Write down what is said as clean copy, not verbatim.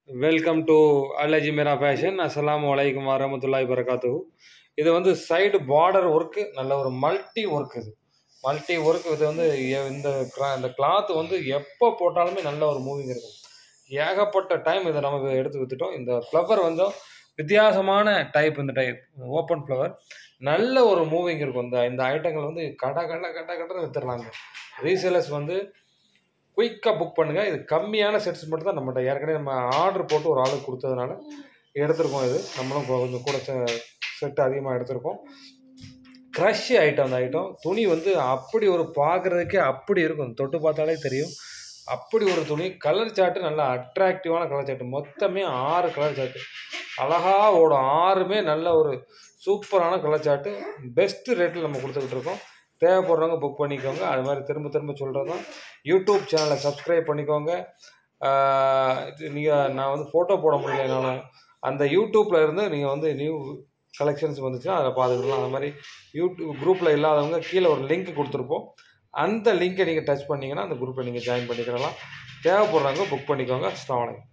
Welcome to அலஜி மேரா fashion. அஸ்ஸலாமு அலைக்கும் வரமத்துல்லாஹி வரகாத்துஹு. இது வந்து சைடு பார்டர் ஒர்க்கு, நல்ல ஒரு மல்டி ஒர்க். மல்டி ஒர்க் இது வந்து இந்த கிளாத் வந்து எப்போ போட்டாலுமே நல்ல ஒரு மூவிங் இருக்கும். ஏகப்பட்ட டைம் இதை நம்ம எடுத்து வித்துட்டோம். இந்த ஃப்ளவர் வந்து வித்தியாசமான டைப். இந்த டைப் ஓப்பன் ஃப்ளவர் நல்ல ஒரு மூவிங் இருக்கும். இந்த ஐட்டங்கள் வந்து கட வித்துடலாங்க. ரீசேலர்ஸ் வந்து குயிக்காக புக் பண்ணுங்கள். இது கம்மியான செட்ஸ் மட்டும் தான் நம்மகிட்ட ஏற்கனவே நம்ம ஆர்டர் போட்டு ஒரு ஆளுக்கு கொடுத்ததுனால எடுத்திருக்கோம். இது நம்மளும் கொஞ்சம் கூட செட்டு அதிகமாக எடுத்திருக்கோம். Crush item. அந்த ஐட்டம் துணி வந்து அப்படி ஒரு பார்க்குறதுக்கே அப்படி இருக்கும், தொட்டு பார்த்தாலே தெரியும். அப்படி ஒரு துணி. கலர் சார்ட்டு நல்லா அட்ராக்டிவான கலர் சார்ட்டு. மொத்தமே 6 கலர் சார்ட்டு அழகாக ஓடும். 6மே நல்ல ஒரு சூப்பரான கலர் சார்ட்டு. பெஸ்ட்டு ரேட்டில் நம்ம கொடுத்துக்கிட்டு இருக்கோம். தேவைப்படுறவங்க புக் பண்ணிக்கோங்க. அது மாதிரி திரும்ப சொல்கிறது தான், யூடியூப் சேனலை சப்ஸ்கிரைப் பண்ணிக்கோங்க. நான் வந்து ஃபோட்டோ போட முடியலனாலும் அந்த யூடியூப்பில் இருந்து நீங்கள் வந்து நியூ கலெக்ஷன்ஸ் வந்துச்சுன்னா அதை பார்த்துக்கலாம். அது மாதிரி யூடியூப் குரூப்பில் இல்லாதவங்க கீழே ஒரு லிங்க் கொடுத்துருப்போம். அந்த லிங்கை நீங்கள் டச் பண்ணிங்கன்னா அந்த குரூப்பில் நீங்கள் ஜாயின் பண்ணிக்கலாம். தேவைப்படுறவங்க புக் பண்ணிக்கோங்க. அஸ்ஸலாமு அலைக்கும்.